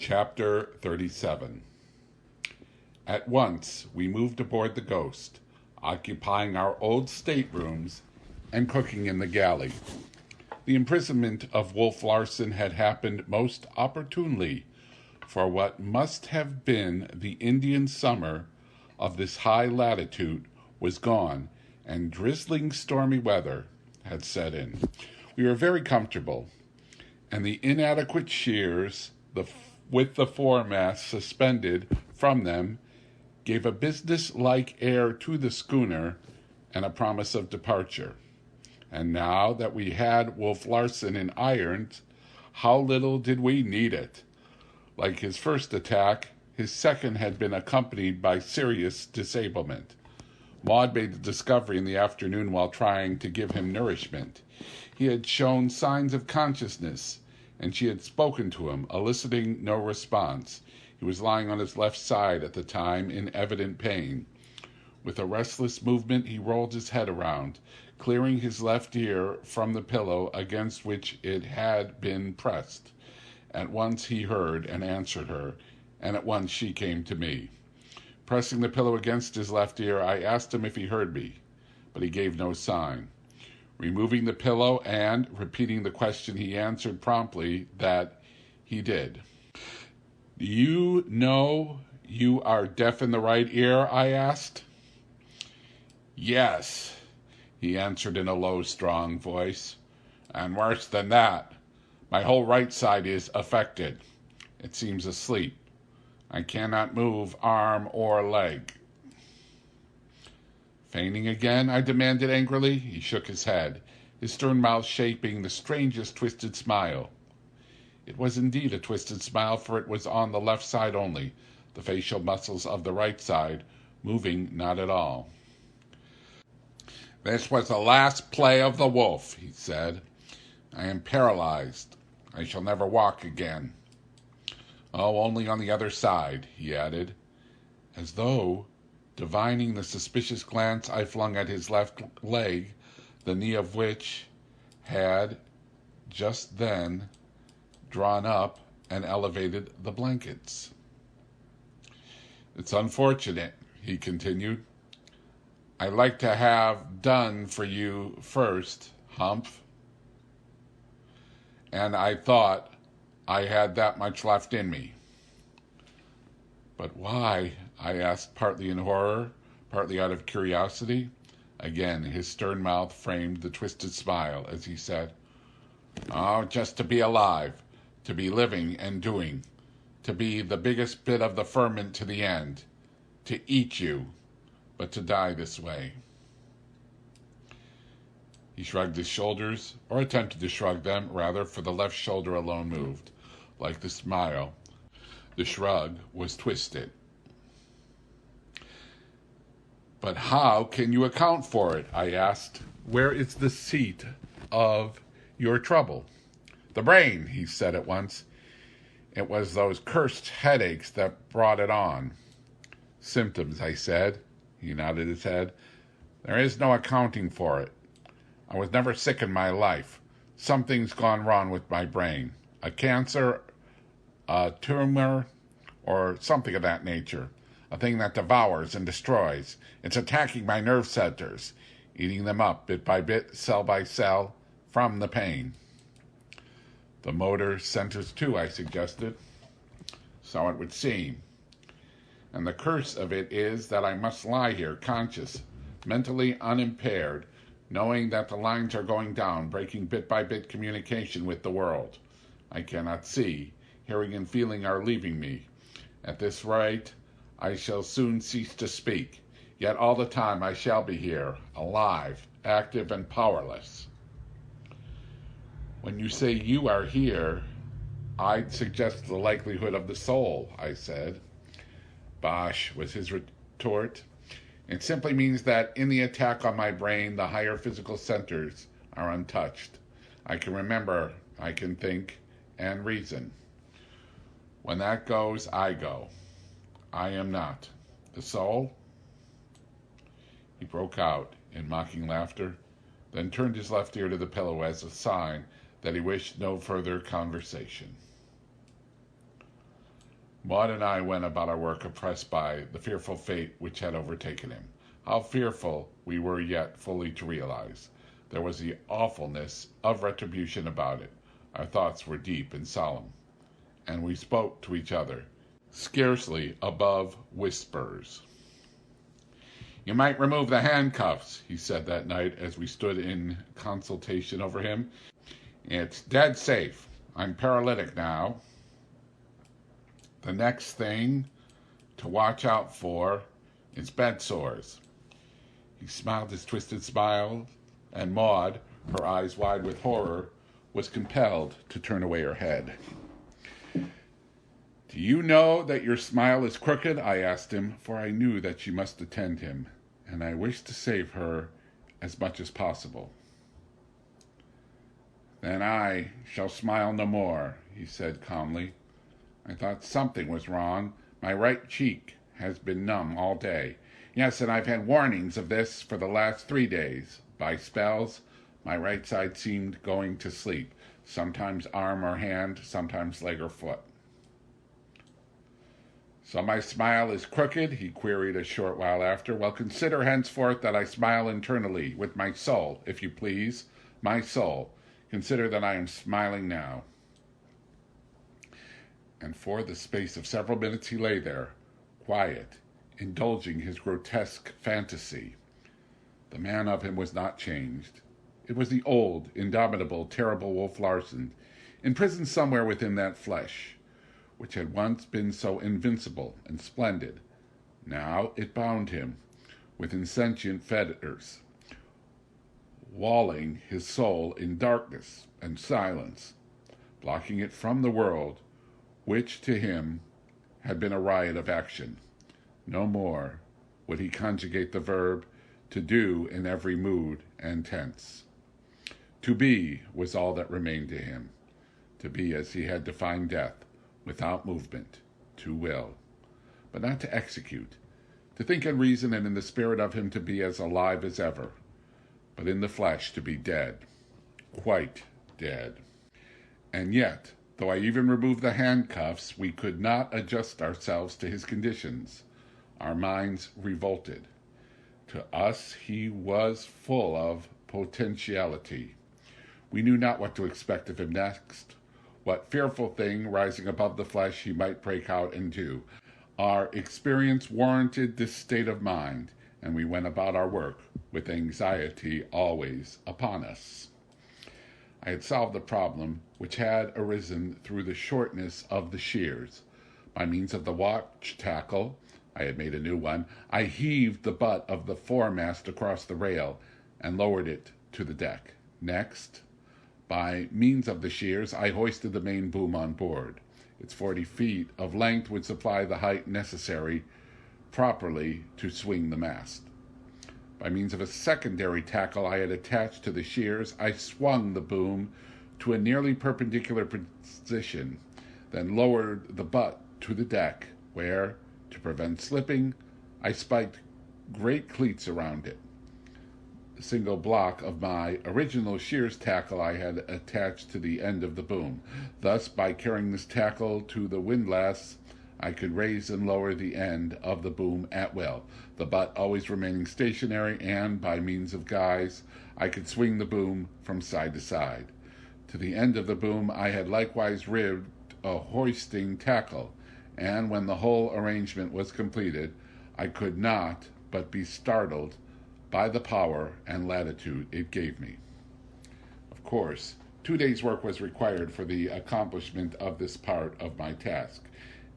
Chapter 37. At once we moved aboard the Ghost, occupying our old staterooms and cooking in the galley. The imprisonment of Wolf Larsen had happened most opportunely, for what must have been the Indian summer of this high latitude was gone, and drizzling stormy weather had set in. We were very comfortable, and the inadequate shears, with the foremast suspended from them, gave a business-like air to the schooner and a promise of departure. And now that we had Wolf Larsen in irons, how little did we need it! Like his first attack, his second had been accompanied by serious disablement. Maud made the discovery in the afternoon while trying to give him nourishment. He had shown signs of consciousness, and she had spoken to him, eliciting no response. He was lying on his left side at the time, in evident pain. With a restless movement, he rolled his head around, clearing his left ear from the pillow against which it had been pressed. At once he heard and answered her, and at once she came to me. Pressing the pillow against his left ear, I asked him if he heard me, but he gave no sign. Removing the pillow and repeating the question, he answered promptly that he did. "Do you know you are deaf in the right ear?" I asked. "Yes," he answered in a low, strong voice. "And worse than that, my whole right side is affected. It seems asleep. I cannot move arm or leg." "Feigning again?" I demanded angrily. He shook his head, his stern mouth shaping the strangest twisted smile. It was indeed a twisted smile, for it was on the left side only, the facial muscles of the right side moving not at all. "This was the last play of the wolf," he said. "I am paralyzed. I shall never walk again." "Oh, only on the other side," he added, as though divining the suspicious glance I flung at his left leg, the knee of which had just then drawn up and elevated the blankets. "It's unfortunate," he continued. "I like to have done for you first, Humph, and I thought I had that much left in me." "But why?" I asked, partly in horror, partly out of curiosity. Again, his stern mouth framed the twisted smile as he said, "Oh, just to be alive, to be living and doing, to be the biggest bit of the ferment to the end, to eat you, but to die this way." He shrugged his shoulders, or attempted to shrug them, rather, for the left shoulder alone moved. Like the smile, the shrug was twisted. "But how can you account for it?" I asked. "Where is the seat of your trouble?" "The brain," he said at once. "It was those cursed headaches that brought it on." "Symptoms," I said. He nodded his head. "There is no accounting for it. I was never sick in my life. Something's gone wrong with my brain. A cancer, a tumor, or something of that nature. A thing that devours and destroys. It's attacking my nerve centers, eating them up bit by bit, cell by cell, from the pain." "The motor centers too," I suggested. "So it would seem. And the curse of it is that I must lie here, conscious, mentally unimpaired, knowing that the lines are going down, breaking bit by bit communication with the world. I cannot see. Hearing and feeling are leaving me. At this rate, I shall soon cease to speak. Yet all the time I shall be here, alive, active, and powerless." "When you say you are here, I'd suggest the likelihood of the soul," I said. "Bosh," was his retort. "It simply means that in the attack on my brain, the higher physical centers are untouched. I can remember, I can think, and reason. When that goes, I go. I am not. The soul?" He broke out in mocking laughter, then turned his left ear to the pillow as a sign that he wished no further conversation. Maud and I went about our work oppressed by the fearful fate which had overtaken him. How fearful we were yet fully to realize. There was the awfulness of retribution about it. Our thoughts were deep and solemn, and we spoke to each other, scarcely above whispers. "You might remove the handcuffs," he said that night as we stood in consultation over him. "It's dead safe. I'm paralytic now. The next thing to watch out for is bed sores." He smiled his twisted smile, and Maud, her eyes wide with horror, was compelled to turn away her head. "Do you know that your smile is crooked?" I asked him, for I knew that she must attend him, and I wished to save her as much as possible. "Then I shall smile no more," he said calmly. "I thought something was wrong. My right cheek has been numb all day. Yes, and I've had warnings of this for the last 3 days. By spells, my right side seemed going to sleep, sometimes arm or hand, sometimes leg or foot." "So my smile is crooked?" he queried a short while after. "Well, consider henceforth that I smile internally, with my soul, if you please. My soul. Consider that I am smiling now." And for the space of several minutes he lay there, quiet, indulging his grotesque fantasy. The man of him was not changed. It was the old, indomitable, terrible Wolf Larsen, imprisoned somewhere within that flesh, which had once been so invincible and splendid. Now it bound him with insentient fetters, walling his soul in darkness and silence, blocking it from the world, which to him had been a riot of action. No more would he conjugate the verb to do in every mood and tense. To be was all that remained to him, to be as he had defined death, without movement, to will, but not to execute, to think and reason, and in the spirit of him to be as alive as ever, but in the flesh to be dead, quite dead. And yet, though I even removed the handcuffs, we could not adjust ourselves to his conditions. Our minds revolted. To us he was full of potentiality. We knew not what to expect of him next, what fearful thing rising above the flesh he might break out and do. Our experience warranted this state of mind, and we went about our work with anxiety always upon us. I had solved the problem which had arisen through the shortness of the shears. By means of the watch tackle, I had made a new one, I heaved the butt of the foremast across the rail and lowered it to the deck. Next, by means of the shears, I hoisted the main boom on board. Its 40 feet of length would supply the height necessary properly to swing the mast. By means of a secondary tackle I had attached to the shears, I swung the boom to a nearly perpendicular position, then lowered the butt to the deck, where, to prevent slipping, I spiked great cleats around it. The single block of my original shears tackle I had attached to the end of the boom. Thus, by carrying this tackle to the windlass, I could raise and lower the end of the boom at will, the butt always remaining stationary, and, by means of guys, I could swing the boom from side to side. To the end of the boom I had likewise ribbed a hoisting tackle, and when the whole arrangement was completed, I could not but be startled by the power and latitude it gave me. Of course, 2 days' work was required for the accomplishment of this part of my task,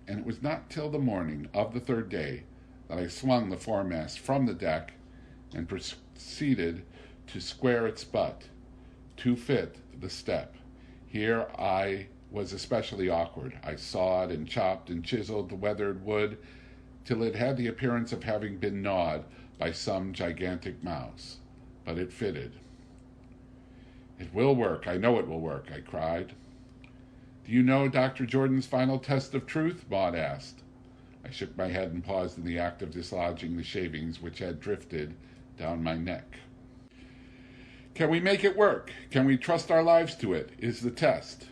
and it was not till the morning of the 3rd day that I swung the foremast from the deck and proceeded to square its butt to fit the step. Here I was especially awkward. I sawed and chopped and chiseled the weathered wood till it had the appearance of having been gnawed by some gigantic mouse, but it fitted. "It will work, I know it will work," I cried. "Do you know Dr. Jordan's final test of truth?" Maud asked. I shook my head and paused in the act of dislodging the shavings which had drifted down my neck. "Can we make it work? Can we trust our lives to it? Is the test."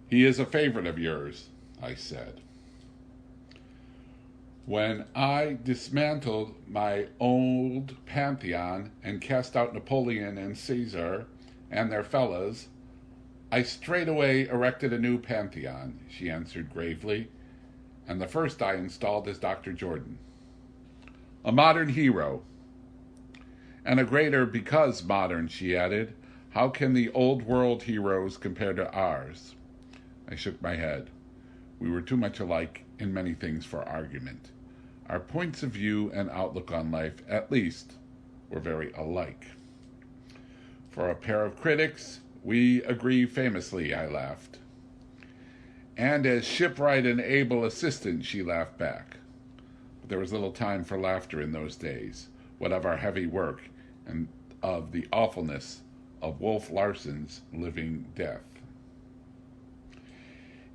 "He is a favorite of yours," I said. When I dismantled my old pantheon and cast out Napoleon and Caesar and their fellows, I straightway erected a new pantheon, she answered gravely, and the first I installed is Dr. Jordan. A modern hero, and a greater because modern, she added. How can the old world heroes compare to ours? I shook my head. We were too much alike in many things for argument. Our points of view and outlook on life, at least, were very alike. For a pair of critics, we agree famously, I laughed. And as shipwright and able assistant, she laughed back. But there was little time for laughter in those days, what of our heavy work and of the awfulness of Wolf Larsen's living death.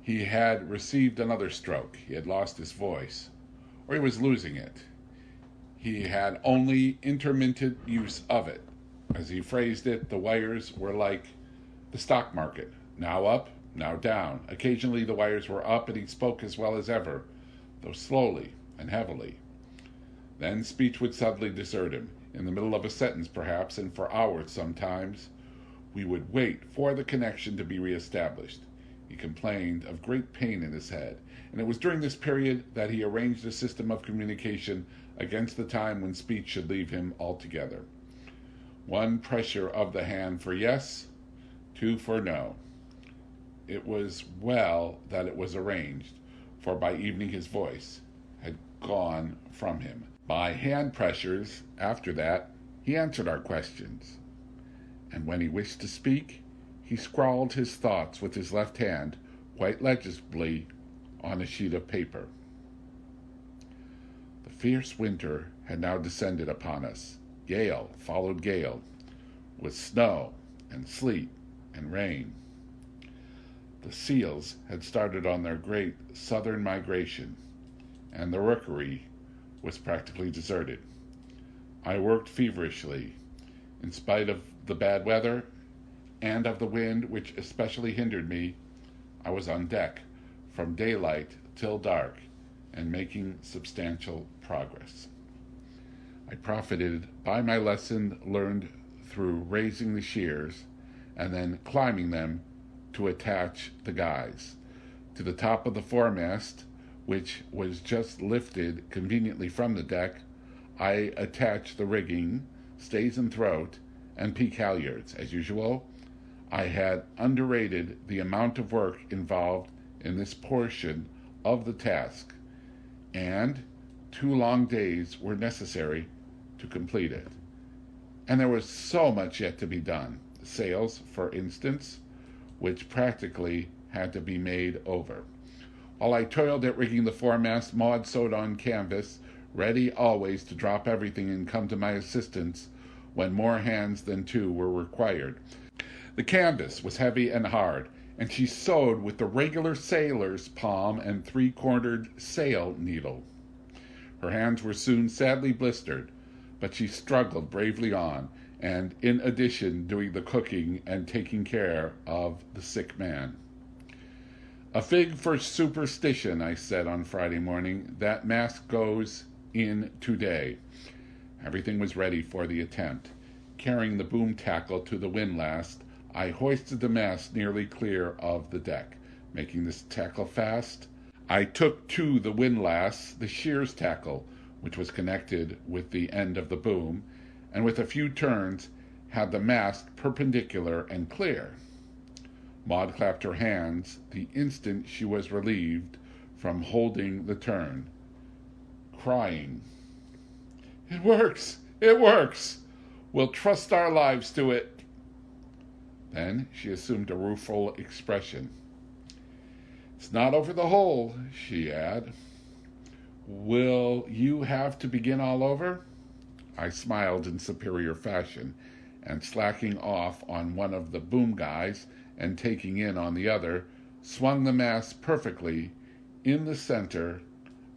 He had received another stroke. He had lost his voice, or he was losing it. He had only intermittent use of it. As he phrased it, the wires were like the stock market, now up, now down. Occasionally the wires were up and he spoke as well as ever, though slowly and heavily. Then speech would suddenly desert him, in the middle of a sentence perhaps, and for hours sometimes. We would wait for the connection to be reestablished. He complained of great pain in his head, and it was during this period that he arranged a system of communication against the time when speech should leave him altogether. 1 pressure of the hand for yes, 2 for no. It was well that it was arranged, for by evening his voice had gone from him. By hand pressures, after that, he answered our questions, and when he wished to speak, he scrawled his thoughts with his left hand, quite legibly, on a sheet of paper. The fierce winter had now descended upon us. Gale followed gale, with snow and sleet and rain. The seals had started on their great southern migration, and the rookery was practically deserted. I worked feverishly, in spite of the bad weather and of the wind, which especially hindered me. I was on deck from daylight till dark and making substantial progress. I profited by my lesson learned through raising the shears and then climbing them to attach the guys. To the top of the foremast, which was just lifted conveniently from the deck, I attached the rigging, stays and throat, and peak halyards. As usual, I had underrated the amount of work involved in this portion of the task, and 2 long days were necessary to complete it. And there was so much yet to be done. Sails, for instance, which practically had to be made over. While I toiled at rigging the foremast, Maud sewed on canvas, ready always to drop everything and come to my assistance when more hands than 2 were required. The canvas was heavy and hard, and she sewed with the regular sailor's palm and 3-cornered sail needle. Her hands were soon sadly blistered, but she struggled bravely on, and in addition doing the cooking and taking care of the sick man. A fig for superstition, I said on Friday morning. That mast goes in today. Everything was ready for the attempt. Carrying the boom tackle to the windlass, I hoisted the mast nearly clear of the deck. Making this tackle fast, I took to the windlass the shears tackle, which was connected with the end of the boom, and with a few turns had the mast perpendicular and clear. Maud clapped her hands the instant she was relieved from holding the turn, crying, "It works! It works! We'll trust our lives to it." Then she assumed a rueful expression. "It's not over the hole," she added. "Will you have to begin all over?" I smiled in superior fashion, and slacking off on one of the boom guys and taking in on the other, swung the mast perfectly in the center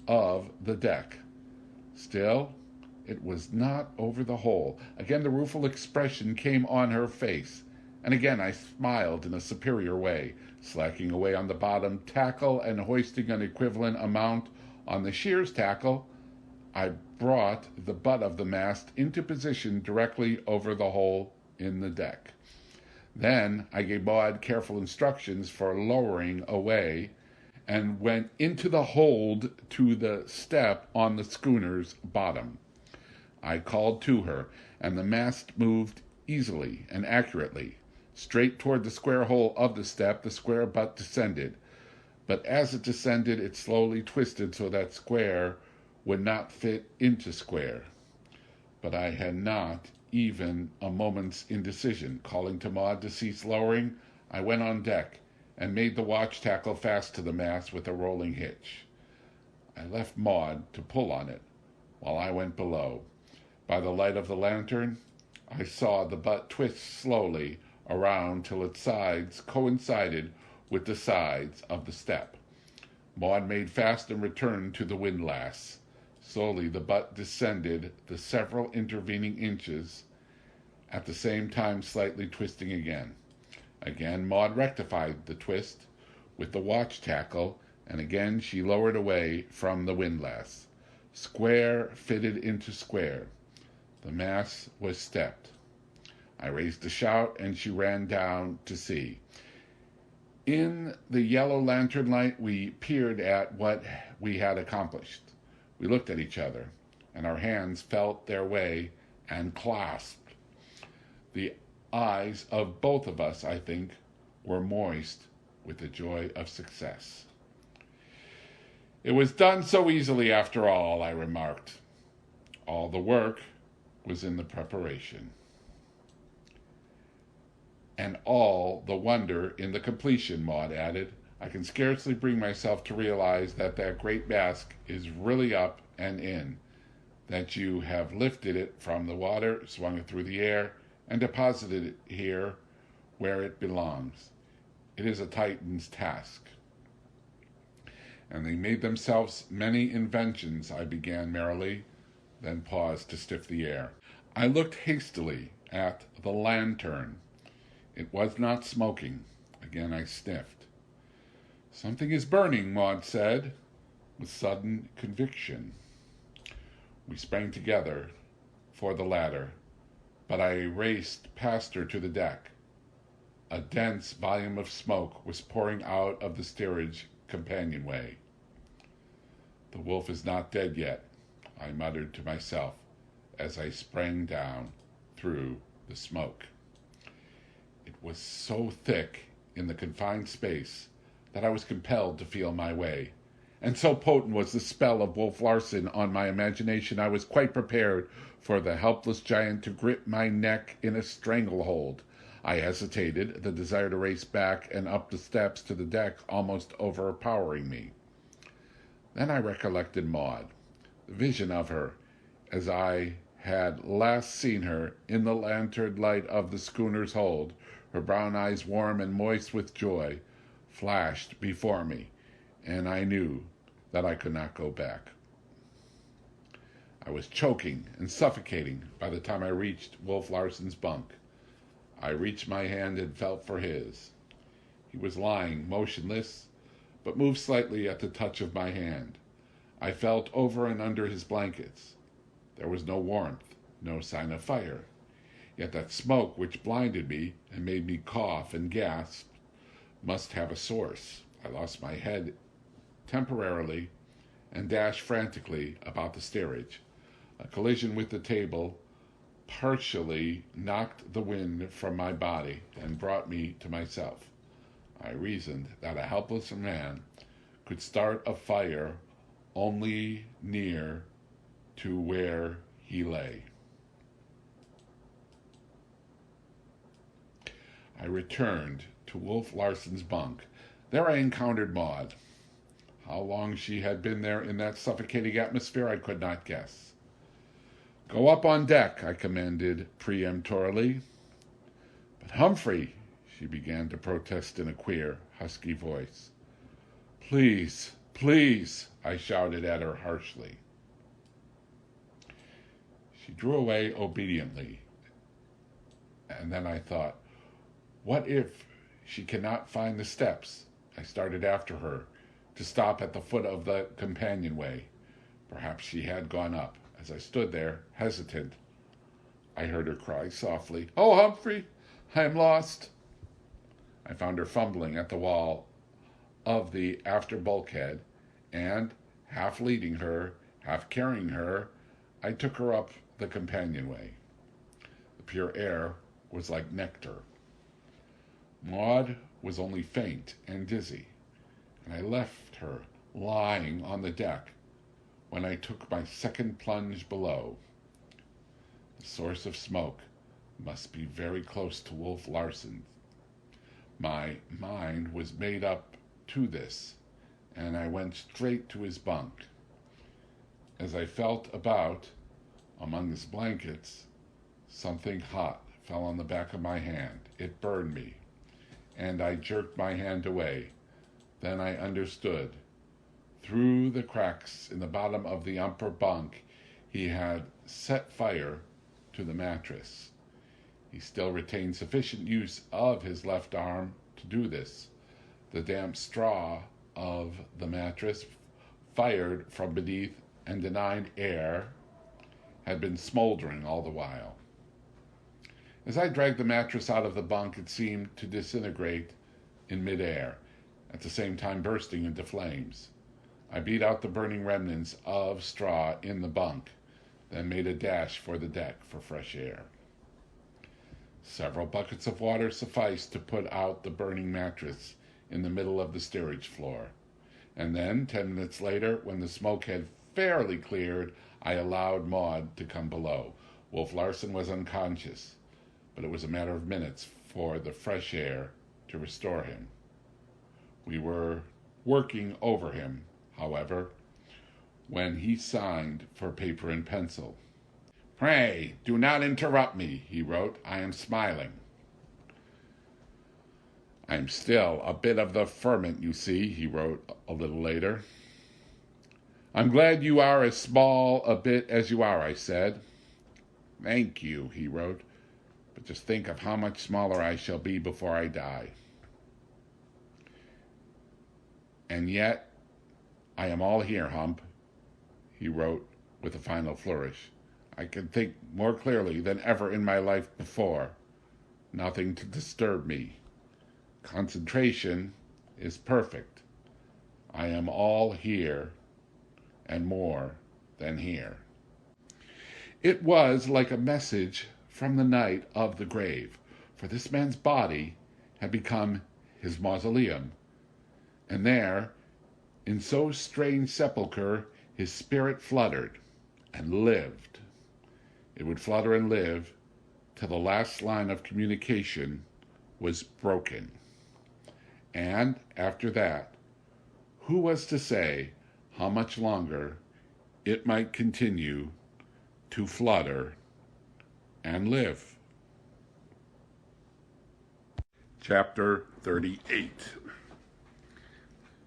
of the deck. Still, it was not over the hole. Again the rueful expression came on her face, and again I smiled in a superior way, slacking away on the bottom tackle and hoisting an equivalent amount On the shears tackle, I brought the butt of the mast into position directly over the hole in the deck. Then I gave Maud careful instructions for lowering away and went into the hold to the step on the schooner's bottom. I called to her, and the mast moved easily and accurately. Straight toward the square hole of the step, the square butt descended. But as it descended, it slowly twisted so that square would not fit into square. But I had not even a moment's indecision. Calling to Maud to cease lowering, I went on deck and made the watch tackle fast to the mast with a rolling hitch. I left Maud to pull on it while I went below. By the light of the lantern, I saw the butt twist slowly around till its sides coincided with the sides of the step. Maud made fast and returned to the windlass. Slowly the butt descended the several intervening inches, at the same time slightly twisting again. Again Maud rectified the twist with the watch tackle, and again she lowered away from the windlass. Square fitted into square. The mast was stepped. I raised a shout, and she ran down to see. In the yellow lantern light, we peered at what we had accomplished. We looked at each other, and our hands felt their way and clasped. The eyes of both of us, I think, were moist with the joy of success. It was done so easily after all, I remarked. All the work was in the preparation. And all the wonder in the completion, Maud added. I can scarcely bring myself to realize that great mast is really up and in, that you have lifted it from the water, swung it through the air, and deposited it here where it belongs. It is a Titan's task. And they made themselves many inventions, I began merrily, then paused to sniff the air. I looked hastily at the lantern. It was not smoking. Again I sniffed. Something is burning, Maud said, with sudden conviction. We sprang together for the ladder, but I raced past her to the deck. A dense volume of smoke was pouring out of the steerage companionway. The wolf is not dead yet, I muttered to myself as I sprang down through the smoke. It was so thick in the confined space that I was compelled to feel my way, and so potent was the spell of Wolf Larsen on my imagination, I was quite prepared for the helpless giant to grip my neck in a stranglehold. I hesitated, the desire to race back and up the steps to the deck almost overpowering me. Then I recollected Maud, the vision of her as I had last seen her in the lantern light of the schooner's hold, her brown eyes warm and moist with joy, flashed before me, and I knew that I could not go back. I was choking and suffocating by the time I reached Wolf Larsen's bunk. I reached my hand and felt for his. He was lying motionless, but moved slightly at the touch of my hand. I felt over and under his blankets. There was no warmth, no sign of fire. Yet that smoke which blinded me and made me cough and gasp must have a source. I lost my head temporarily and dashed frantically about the steerage. A collision with the table partially knocked the wind from my body and brought me to myself. I reasoned that a helpless man could start a fire only near to where he lay. I returned to Wolf Larsen's bunk. There I encountered Maud. How long she had been there in that suffocating atmosphere I could not guess. "Go up on deck," I commanded peremptorily. "But Humphrey," she began to protest in a queer, husky voice. "Please, please," I shouted at her harshly. She drew away obediently, and then I thought, what if she cannot find the steps? I started after her, to stop at the foot of the companionway. Perhaps she had gone up. As I stood there, hesitant, I heard her cry softly, "Oh, Humphrey, I am lost." I found her fumbling at the wall of the after bulkhead, and, half leading her, half carrying her, I took her up the companionway. The pure air was like nectar. Maud was only faint and dizzy, and I left her lying on the deck when I took my second plunge below. The source of smoke must be very close to Wolf Larsen. My mind was made up to this, and I went straight to his bunk. As I felt about among his blankets, something hot fell on the back of my hand. It burned me, and I jerked my hand away. Then I understood. Through the cracks in the bottom of the upper bunk, he had set fire to the mattress. He still retained sufficient use of his left arm to do this. The damp straw of the mattress, fired from beneath and denied air, had been smoldering all the while. As I dragged the mattress out of the bunk, it seemed to disintegrate in midair, at the same time bursting into flames. I beat out the burning remnants of straw in the bunk, then made a dash for the deck for fresh air. Several buckets of water sufficed to put out the burning mattress in the middle of the steerage floor. And then, 10 minutes later, when the smoke had fairly cleared, I allowed Maud to come below. Wolf Larsen was unconscious, but it was a matter of minutes for the fresh air to restore him. We were working over him, however, when he signed for paper and pencil. "Pray, do not interrupt me," he wrote. "I am smiling. I'm still a bit of the ferment, you see," he wrote a little later. "I'm glad you are as small a bit as you are," I said. "Thank you," he wrote, "but just think of how much smaller I shall be before I die. And yet, I am all here, Hump," he wrote with a final flourish. "I can think more clearly than ever in my life before. Nothing to disturb me. Concentration is perfect. I am all here and more than here." It was like a message from the night of the grave, for this man's body had become his mausoleum, and there, in so strange sepulchre, his spirit fluttered and lived. It would flutter and live till the last line of communication was broken. And after that, who was to say how much longer it might continue to flutter and live? Chapter 38.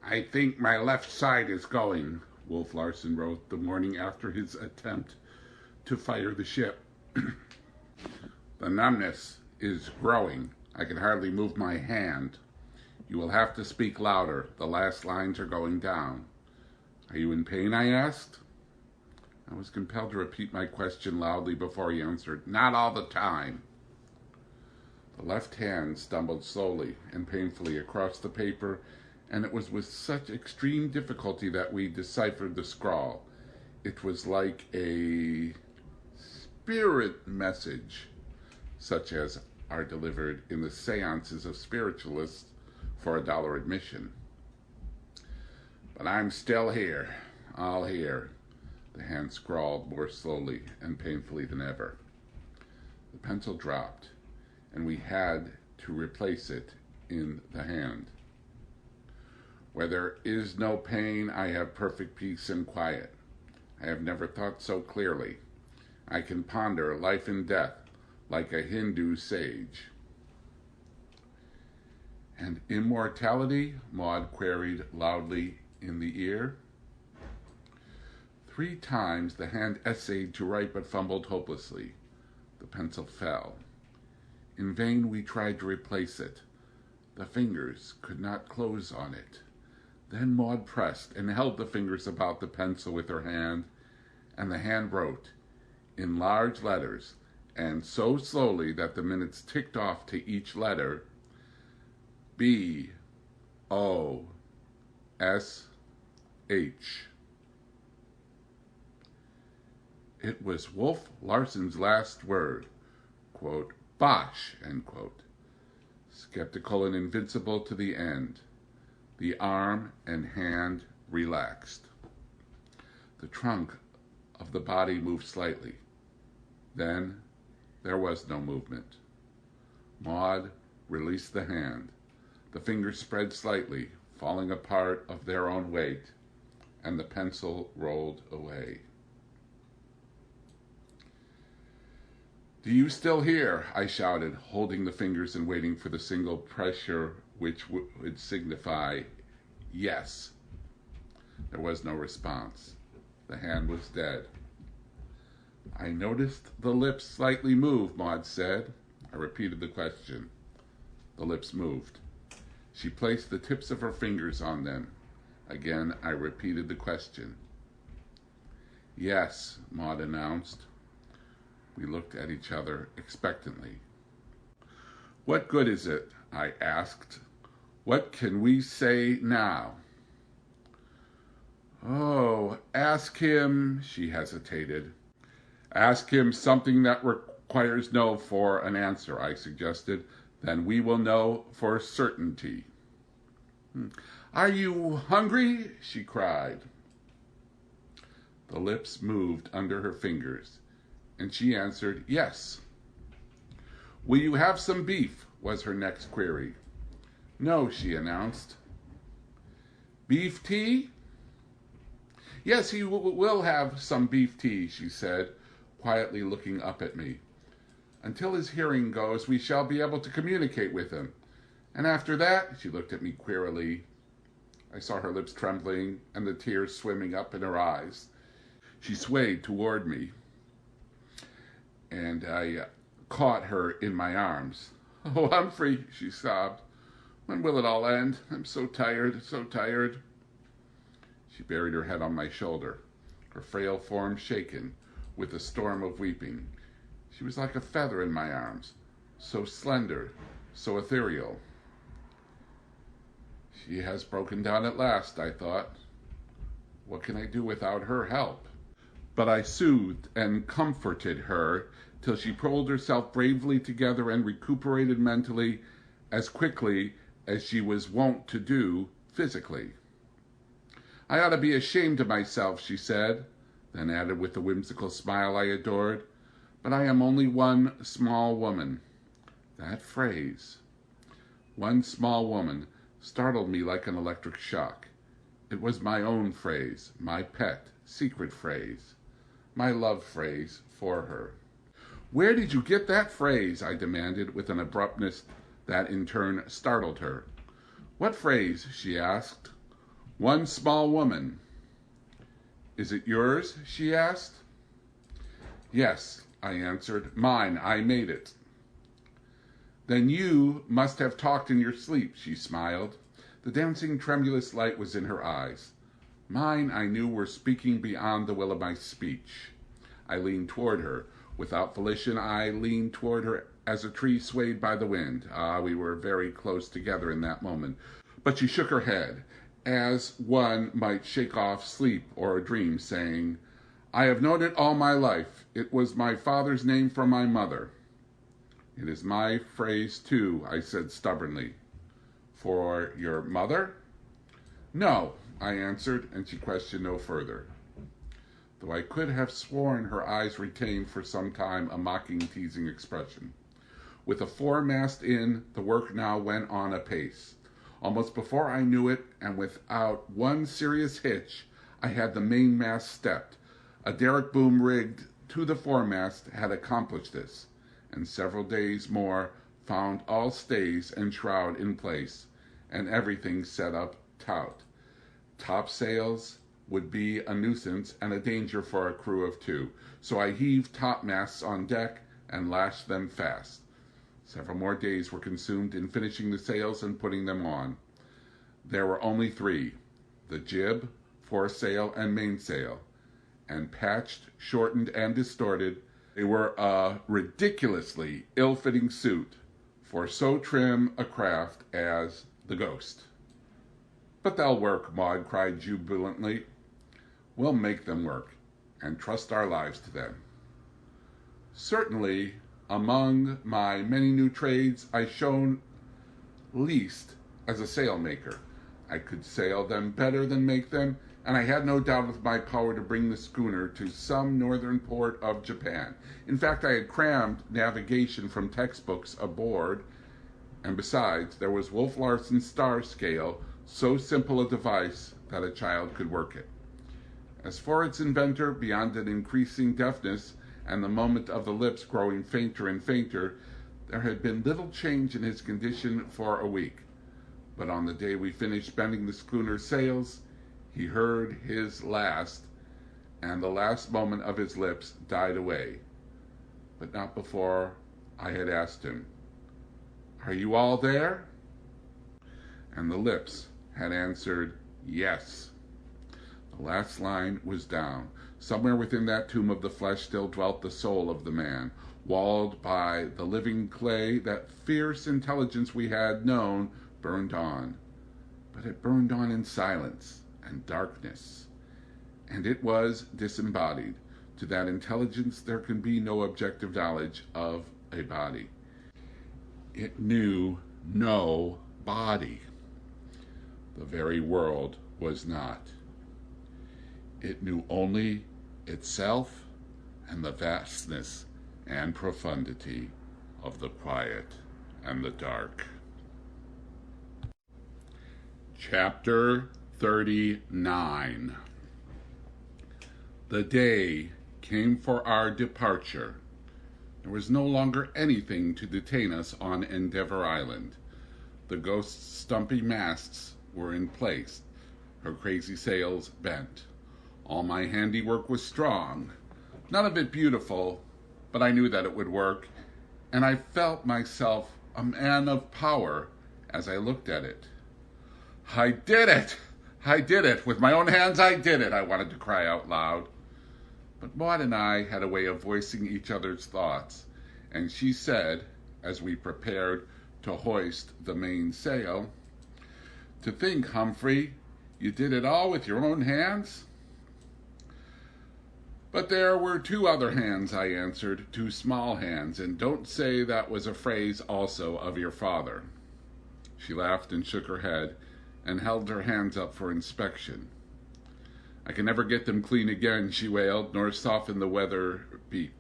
"I think my left side is going," Wolf Larsen wrote the morning after his attempt to fire the ship. "The numbness is growing. I can hardly move my hand. You will have to speak louder. The last lines are going down." "Are you in pain?" I asked. I was compelled to repeat my question loudly before he answered. "Not all the time." The left hand stumbled slowly and painfully across the paper, and it was with such extreme difficulty that we deciphered the scrawl. It was like a spirit message, such as are delivered in the seances of spiritualists for $1 admission. "But I'm still here, all here," the hand scrawled more slowly and painfully than ever. The pencil dropped, and we had to replace it in the hand. "Where there is no pain, I have perfect peace and quiet. I have never thought so clearly. I can ponder life and death like a Hindu sage." "And immortality?" Maud queried loudly in the ear. 3 times the hand essayed to write but fumbled hopelessly. The pencil fell. In vain we tried to replace it. The fingers could not close on it. Then Maud pressed and held the fingers about the pencil with her hand, and the hand wrote, in large letters, and so slowly that the minutes ticked off to each letter, B-O-S-H. It was Wolf Larsen's last word, quote, Bosh, end quote. Skeptical and invincible to the end, the arm and hand relaxed. The trunk of the body moved slightly. Then there was no movement. Maud released the hand. The fingers spread slightly, falling apart of their own weight, and the pencil rolled away. Do you still hear? I shouted, holding the fingers and waiting for the single pressure which would signify yes. There was no response. The hand was dead. I noticed the lips slightly move, Maud said. I repeated the question. The lips moved. She placed the tips of her fingers on them. Again, I repeated the question. Yes, Maud announced. We looked at each other expectantly. What good is it? I asked. What can we say now? Oh, ask him, she hesitated. Ask him something that requires no for an answer, I suggested. Then we will know for certainty. Are you hungry? She cried. The lips moved under her fingers, and she answered, yes. Will you have some beef? Was her next query. No, she announced. Beef tea? Yes, he will have some beef tea, she said, quietly looking up at me. Until his hearing goes, we shall be able to communicate with him. And after that, she looked at me queerly. I saw her lips trembling and the tears swimming up in her eyes. She swayed toward me, and I caught her in my arms. Oh, Humphrey, she sobbed. When will it all end? I'm so tired, so tired. She buried her head on my shoulder, her frail form shaken with a storm of weeping. She was like a feather in my arms, so slender, so ethereal. She has broken down at last, I thought. What can I do without her help? But I soothed and comforted her till she pulled herself bravely together and recuperated mentally as quickly as she was wont to do physically. I ought to be ashamed of myself, she said, then added with the whimsical smile I adored, but I am only one small woman. That phrase, one small woman, startled me like an electric shock. It was my own phrase, my pet, secret phrase, my love phrase for her. Where did you get that phrase? I demanded with an abruptness that in turn startled her. What phrase? She asked. One small woman. Is it yours? She asked. Yes, I answered. Mine, I made it. Then you must have talked in your sleep, she smiled. The dancing, tremulous light was in her eyes. Mine, I knew, were speaking beyond the will of my speech. I leaned toward her. Without volition, I leaned toward her as a tree swayed by the wind. We were very close together in that moment. But she shook her head, as one might shake off sleep or a dream, saying, I have known it all my life. It was my father's name for my mother. It is my phrase, too, I said stubbornly. For your mother? No, I answered, and she questioned no further. Though I could have sworn her eyes retained for some time a mocking, teasing expression. With a foremast in, the work now went on apace. Almost before I knew it, and without one serious hitch, I had the mainmast stepped. A derrick boom rigged to the foremast had accomplished this, and several days more found all stays and shroud in place, and everything set up taut. Topsails would be a nuisance and a danger for a crew of two, so I heaved topmasts on deck and lashed them fast. Several more days were consumed in finishing the sails and putting them on. There were only 3, the jib, foresail, and mainsail, and patched, shortened, and distorted, they were a ridiculously ill-fitting suit for so trim a craft as the Ghost. But they'll work, Maud cried jubilantly. We'll make them work, and trust our lives to them. Certainly, among my many new trades, I shone least as a sailmaker. I could sail them better than make them, and I had no doubt of my power to bring the schooner to some northern port of Japan. In fact, I had crammed navigation from textbooks aboard, and besides, there was Wolf Larson's star scale, so simple a device that a child could work it. As for its inventor, beyond an increasing deafness and the moment of the lips growing fainter and fainter, there had been little change in his condition for a week. But on the day we finished bending the schooner's sails, he heard his last, and the last moment of his lips died away. But not before I had asked him, "Are you all there?" And the lips had answered, "Yes." The last line was down. Somewhere within that tomb of the flesh still dwelt the soul of the man, walled by the living clay. That fierce intelligence we had known burned on, but it burned on in silence and darkness, and it was disembodied. To that intelligence there can be no objective knowledge of a body. It knew no body. The very world was not. It knew only itself and the vastness and profundity of the quiet and the dark. Chapter 39. The day came for our departure. There was no longer anything to detain us on Endeavor Island. The Ghost's stumpy masts were in place, her crazy sails bent. All my handiwork was strong, none of it beautiful, but I knew that it would work, and I felt myself a man of power as I looked at it. I did it! I did it! With my own hands I did it! I wanted to cry out loud. But Maud and I had a way of voicing each other's thoughts, and she said, as we prepared to hoist the mainsail, "To think, Humphrey, you did it all with your own hands?" "But there were two other hands," I answered, "two small hands, and don't say that was a phrase also of your father." She laughed and shook her head, and held her hands up for inspection. "I can never get them clean again," she wailed, "nor soften the weather beat."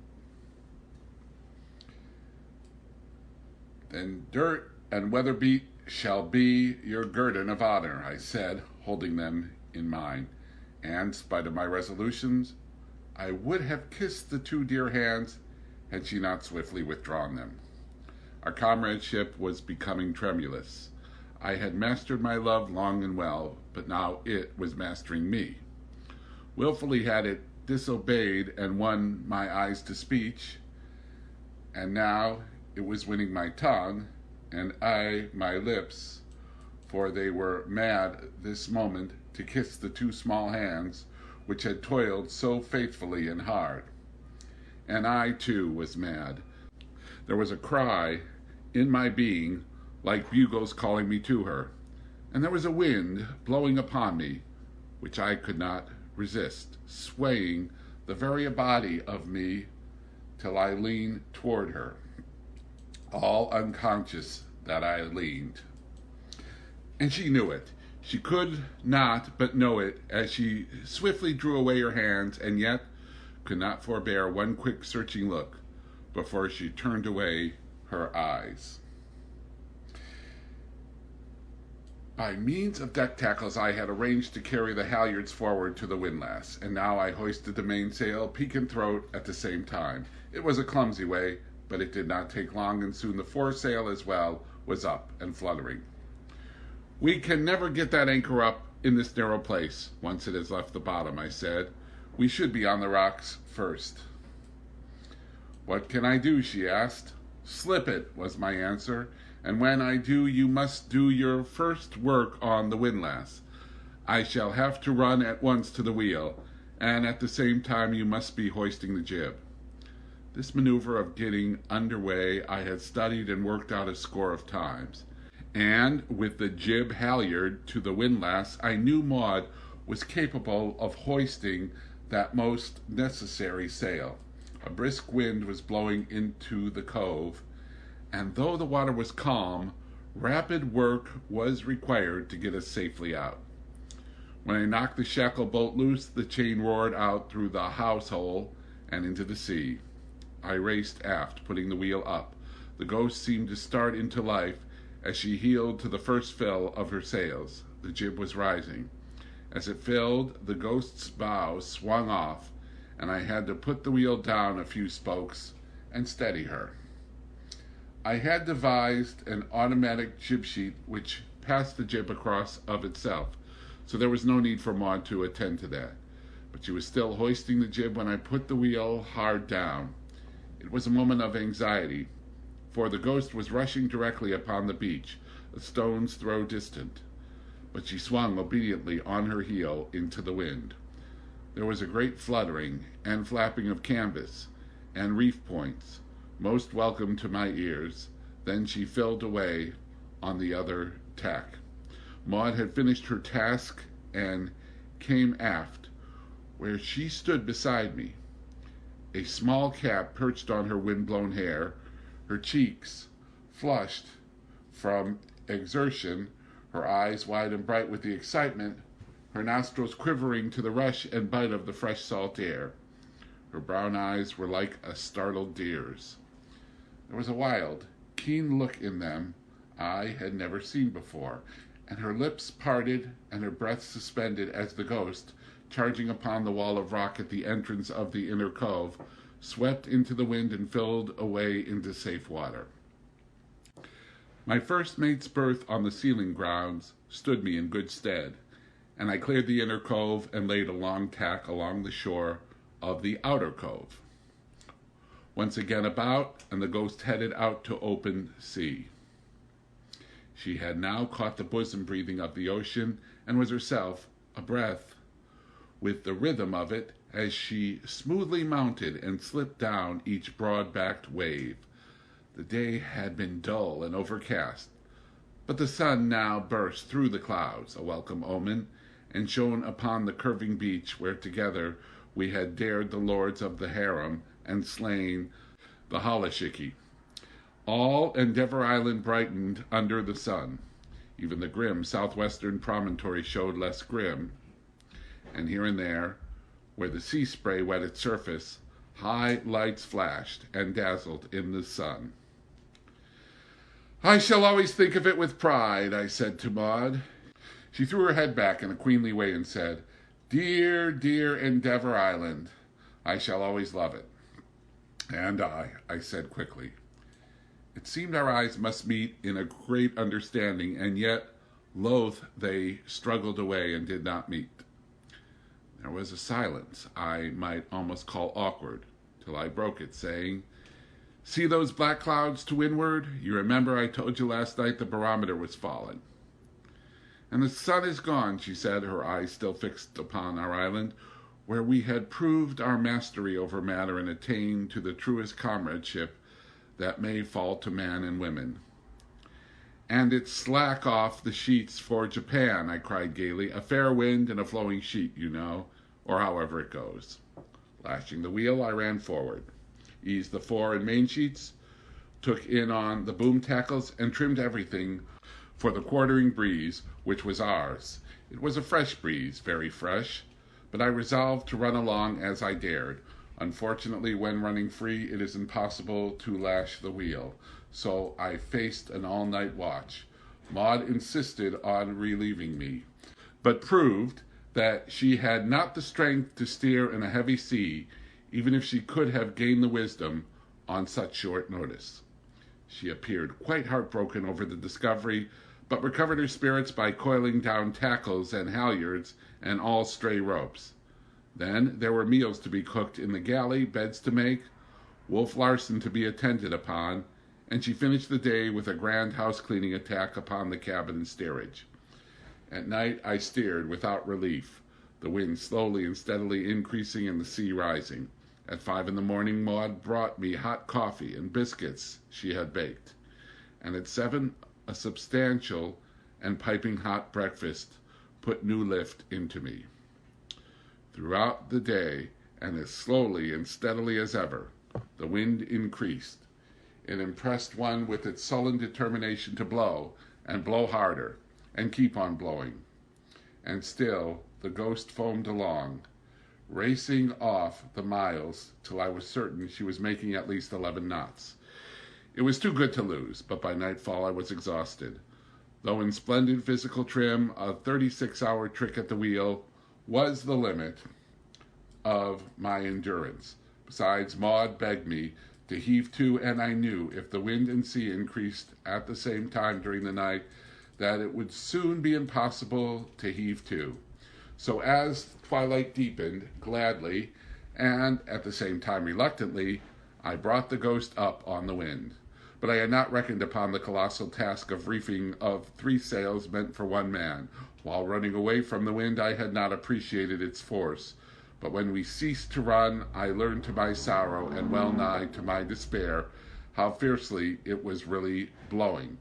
"Then dirt and weather beat shall be your guerdon of honor," I said, holding them in mine. And, spite of my resolutions, I would have kissed the two dear hands had she not swiftly withdrawn them. Our comradeship was becoming tremulous. I had mastered my love long and well, but now it was mastering me. Willfully had it disobeyed and won my eyes to speech, and now it was winning my tongue, and I my lips, for they were mad this moment to kiss the two small hands which had toiled so faithfully and hard. And I, too, was mad. There was a cry in my being, like bugles calling me to her, and there was a wind blowing upon me, which I could not resist, swaying the very body of me till I leaned toward her, all unconscious that I leaned. And she knew it. She could not but know it as she swiftly drew away her hands, and yet could not forbear one quick searching look before she turned away her eyes. By means of deck tackles, I had arranged to carry the halyards forward to the windlass, and now I hoisted the mainsail, peak and throat, at the same time. It was a clumsy way, but it did not take long, and soon the foresail as well was up and fluttering. "We can never get that anchor up in this narrow place, once it has left the bottom," I said. "We should be on the rocks first." "What can I do?" she asked. "Slip it," was my answer, "and when I do, you must do your first work on the windlass. I shall have to run at once to the wheel, and at the same time you must be hoisting the jib. This maneuver of getting underway I had studied and worked out a score of times, and with the jib halyard to the windlass, I knew Maud was capable of hoisting that most necessary sail. A brisk wind was blowing into the cove, and though the water was calm, rapid work was required to get us safely out. When I knocked the shackle bolt loose, the chain roared out through the hawse hole and into the sea. I raced aft, putting the wheel up. The Ghost seemed to start into life as she heeled to the first fill of her sails. The jib was rising. As it filled, the Ghost's bow swung off, and I had to put the wheel down a few spokes and steady her. I had devised an automatic jib sheet which passed the jib across of itself, so there was no need for Maud to attend to that. But she was still hoisting the jib when I put the wheel hard down. It was a moment of anxiety, for the Ghost was rushing directly upon the beach, a stone's throw distant. But she swung obediently on her heel into the wind. There was a great fluttering and flapping of canvas and reef points, most welcome to my ears. Then she filled away on the other tack. Maud had finished her task and came aft, where she stood beside me. A small cap perched on her wind-blown hair, her cheeks flushed from exertion, her eyes wide and bright with the excitement, her nostrils quivering to the rush and bite of the fresh salt air. Her brown eyes were like a startled deer's. There was a wild, keen look in them I had never seen before, and her lips parted and her breath suspended as the Ghost, charging upon the wall of rock at the entrance of the inner cove, swept into the wind and filled away into safe water. My first mate's berth on the sealing grounds stood me in good stead, and I cleared the inner cove and laid a long tack along the shore of the outer cove. Once again about, and the Ghost headed out to open sea. She had now caught the bosom breathing of the ocean and was herself a breath with the rhythm of it as she smoothly mounted and slipped down each broad-backed wave. The day had been dull and overcast, but the sun now burst through the clouds, a welcome omen, and shone upon the curving beach where together we had dared the lords of the harem and slain the holashiki. All Endeavor Island brightened under the sun. Even the grim southwestern promontory showed less grim, and here and there, where the sea spray wet its surface, high lights flashed and dazzled in the sun. "I shall always think of it with pride," I said to Maud. She threw her head back in a queenly way and said, "Dear, dear Endeavor Island, I shall always love it." "And I said quickly. It seemed our eyes must meet in a great understanding, and yet, loath, they struggled away and did not meet. There was a silence I might almost call awkward, till I broke it, saying, "See those black clouds to windward? You remember I told you last night the barometer was falling." "And the sun is gone," she said, her eyes still fixed upon our island, where we had proved our mastery over matter and attained to the truest comradeship that may fall to man and women. "And it's slack off the sheets for Japan," I cried gaily. "A fair wind and a flowing sheet, you know, or however it goes." Lashing the wheel, I ran forward, eased the fore and main sheets, took in on the boom tackles, and trimmed everything for the quartering breeze, which was ours. It was a fresh breeze, very fresh, but I resolved to run along as I dared. Unfortunately, when running free, it is impossible to lash the wheel, so I faced an all-night watch. Maud insisted on relieving me, but proved that she had not the strength to steer in a heavy sea, even if she could have gained the wisdom on such short notice. She appeared quite heartbroken over the discovery, but recovered her spirits by coiling down tackles and halyards and all stray ropes. Then there were meals to be cooked in the galley, beds to make, Wolf Larsen to be attended upon, and she finished the day with a grand house-cleaning attack upon the cabin and steerage. At night, I steered without relief, the wind slowly and steadily increasing and the sea rising. At 5 in the morning, Maud brought me hot coffee and biscuits she had baked. And at 7, a substantial and piping hot breakfast put new lift into me. Throughout the day, and as slowly and steadily as ever, the wind increased. It impressed one with its sullen determination to blow, and blow harder, and keep on blowing. And still the ghost foamed along, racing off the miles till I was certain she was making at least 11 knots. It was too good to lose, but by nightfall I was exhausted. Though in splendid physical trim, a 36-hour trick at the wheel was the limit of my endurance. Besides, Maud begged me to heave to, and I knew if the wind and sea increased at the same time during the night, that it would soon be impossible to heave to. So as twilight deepened, gladly, and at the same time reluctantly, I brought the ghost up on the wind. But I had not reckoned upon the colossal task of reefing of 3 sails meant for 1 man. While running away from the wind, I had not appreciated its force. But when we ceased to run, I learned to my sorrow and well nigh to my despair how fiercely it was really blowing.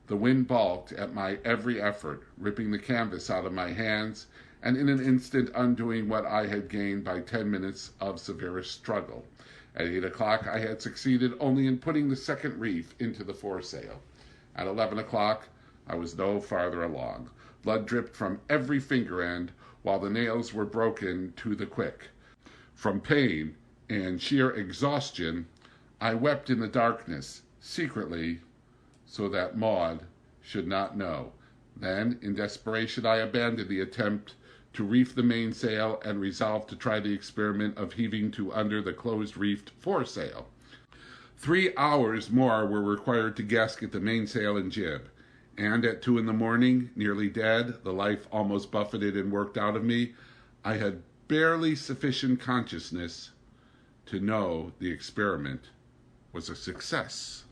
The wind balked at my every effort, ripping the canvas out of my hands, and in an instant undoing what I had gained by 10 minutes of severest struggle. At 8 o'clock, I had succeeded only in putting the second reef into the foresail. At 11 o'clock, I was no farther along. Blood dripped from every finger end, while the nails were broken to the quick. From pain and sheer exhaustion, I wept in the darkness, secretly, so that Maud should not know. Then, in desperation, I abandoned the attempt to reef the mainsail and resolved to try the experiment of heaving to under the closed-reefed foresail. 3 hours more were required to gasket the mainsail and jib, and at 2 in the morning, nearly dead, the life almost buffeted and worked out of me, I had barely sufficient consciousness to know the experiment was a success.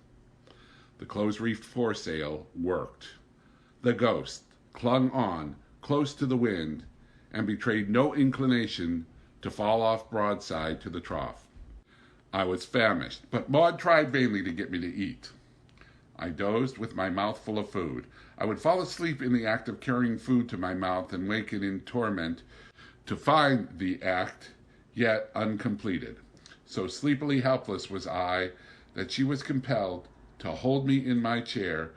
The close-reefed foresail worked. The ghost clung on close to the wind and betrayed no inclination to fall off broadside to the trough. I was famished, but Maud tried vainly to get me to eat. I dozed with my mouth full of food. I would fall asleep in the act of carrying food to my mouth and waken in torment to find the act yet uncompleted. So sleepily helpless was I that she was compelled to hold me in my chair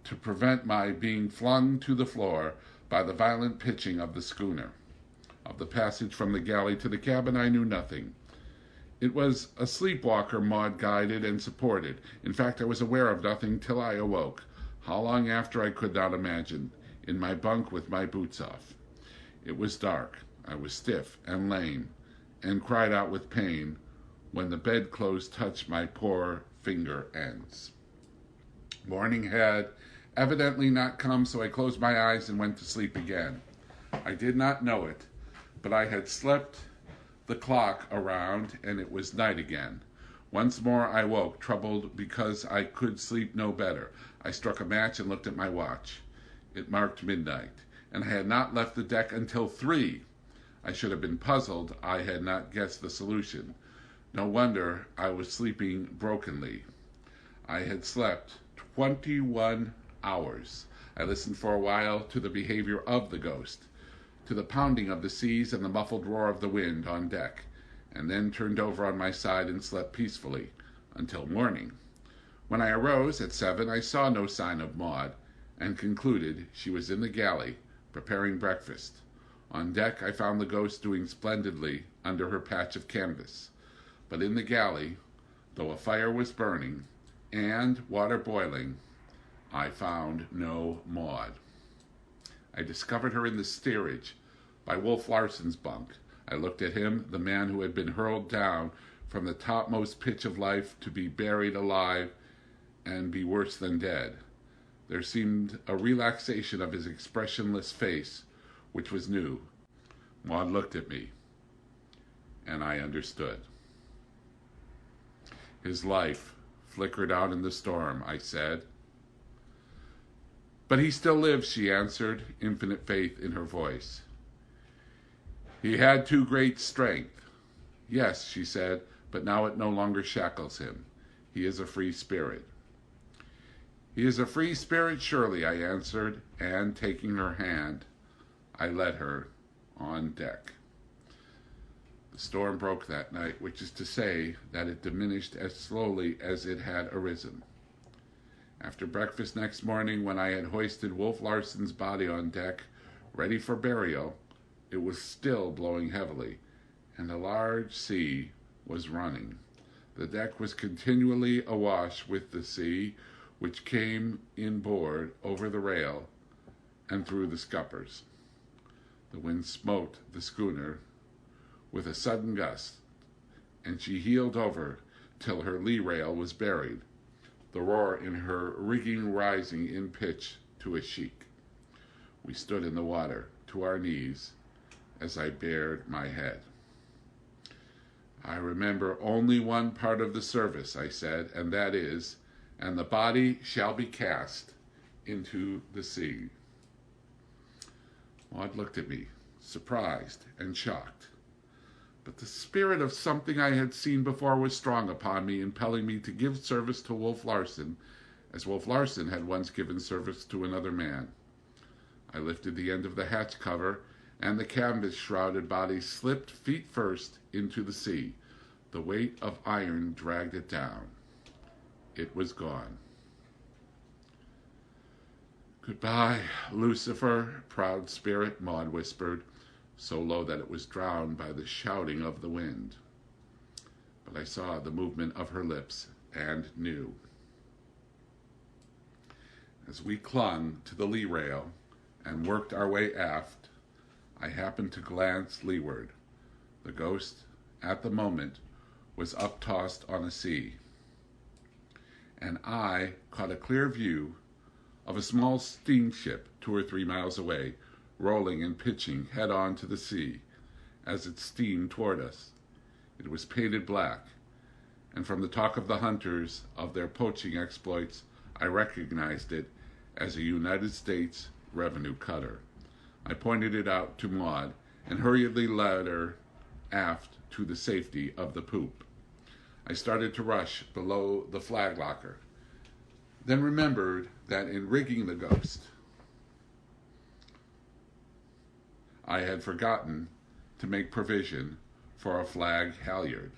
to prevent my being flung to the floor by the violent pitching of the schooner. Of the passage from the galley to the cabin I knew nothing. It was a sleepwalker Maud guided and supported. In fact, I was aware of nothing till I awoke. How long after I could not imagine, in my bunk with my boots off. It was dark. I was stiff and lame, and cried out with pain when the bedclothes touched my poor finger ends. Morning had evidently not come, so I closed my eyes and went to sleep again. I did not know it, but I had slept the clock around, and it was night again. Once more I woke, troubled because I could sleep no better. I struck a match and looked at my watch. It marked midnight, and I had not left the deck until 3. I should have been puzzled I had not guessed the solution. No wonder I was sleeping brokenly. I had slept 21 hours. I listened for a while to the behavior of the ghost, to the pounding of the seas and the muffled roar of the wind on deck, and then turned over on my side and slept peacefully until morning. When I arose at 7, I saw no sign of Maud, and concluded she was in the galley, preparing breakfast. On deck I found the ghost doing splendidly under her patch of canvas. But in the galley, though a fire was burning and water boiling, I found no Maud. I discovered her in the steerage by Wolf Larson's bunk. I looked at him, the man who had been hurled down from the topmost pitch of life to be buried alive and be worse than dead. There seemed a relaxation of his expressionless face, which was new. Maud looked at me, and I understood. His life flickered out in the storm, I said. But he still lives, she answered, infinite faith in her voice. He had too great strength. Yes, she said, but now it no longer shackles him. He is a free spirit. He is a free spirit, surely, I answered, and taking her hand, I led her on deck. The storm broke that night, which is to say that it diminished as slowly as it had arisen. After breakfast next morning, when I had hoisted Wolf Larsen's body on deck, ready for burial, it was still blowing heavily, and a large sea was running. The deck was continually awash with the sea, which came inboard over the rail and through the scuppers. The wind smote the schooner with a sudden gust, and she heeled over till her lee rail was buried, the roar in her rigging rising in pitch to a shriek. We stood in the water to our knees as I bared my head. I remember only one part of the service, I said, and that is, and the body shall be cast into the sea. Maud looked at me, surprised and shocked. But the spirit of something I had seen before was strong upon me, impelling me to give service to Wolf Larsen, as Wolf Larsen had once given service to another man. I lifted the end of the hatch cover, and the canvas-shrouded body slipped feet first into the sea. The weight of iron dragged it down. It was gone. "Goodbye, Lucifer, proud spirit," Maud whispered, so low that it was drowned by the shouting of the wind. But I saw the movement of her lips and knew. As we clung to the lee rail and worked our way aft, I happened to glance leeward. The Ghost, at the moment, was uptossed on a sea, and I caught a clear view of a small steamship 2 or 3 miles away, rolling and pitching head-on to the sea as it steamed toward us. It was painted black, and from the talk of the hunters of their poaching exploits, I recognized it as a United States revenue cutter. I pointed it out to Maud and hurriedly led her aft to the safety of the poop. I started to rush below the flag locker, then remembered that in rigging the Ghost, I had forgotten to make provision for a flag halyard.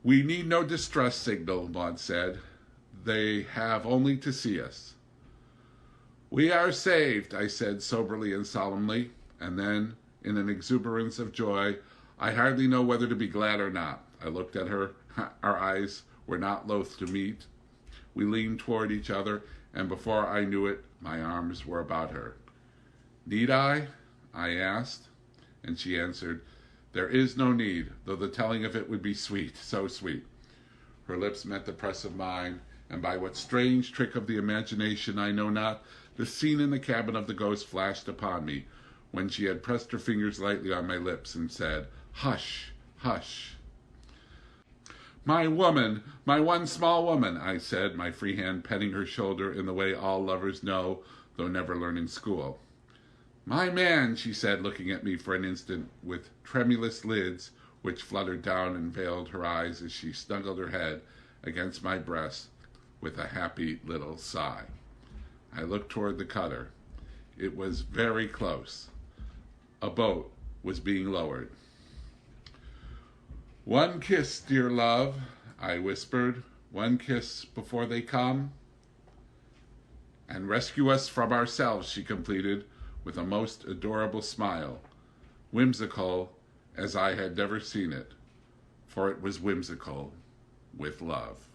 "We need no distress signal," Maud said. "They have only to see us." "We are saved," I said soberly and solemnly, and then, in an exuberance of joy, I hardly know whether to be glad or not. I looked at her. Our eyes were not loath to meet. We leaned toward each other, and before I knew it, my arms were about her. "Need I?" I asked, and she answered, "There is no need, though the telling of it would be sweet, so sweet." Her lips met the press of mine, and by what strange trick of the imagination I know not, the scene in the cabin of the Ghost flashed upon me, when she had pressed her fingers lightly on my lips and said, "Hush, hush." "My woman, my one small woman," I said, my free hand petting her shoulder in the way all lovers know, though never learn in school. "My man," she said, looking at me for an instant with tremulous lids which fluttered down and veiled her eyes as she snuggled her head against my breast with a happy little sigh. I looked toward the cutter. It was very close. A boat was being lowered. "One kiss, dear love," I whispered. "One kiss before they come." "And rescue us from ourselves," she completed, with a most adorable smile, whimsical as I had never seen it, for it was whimsical with love.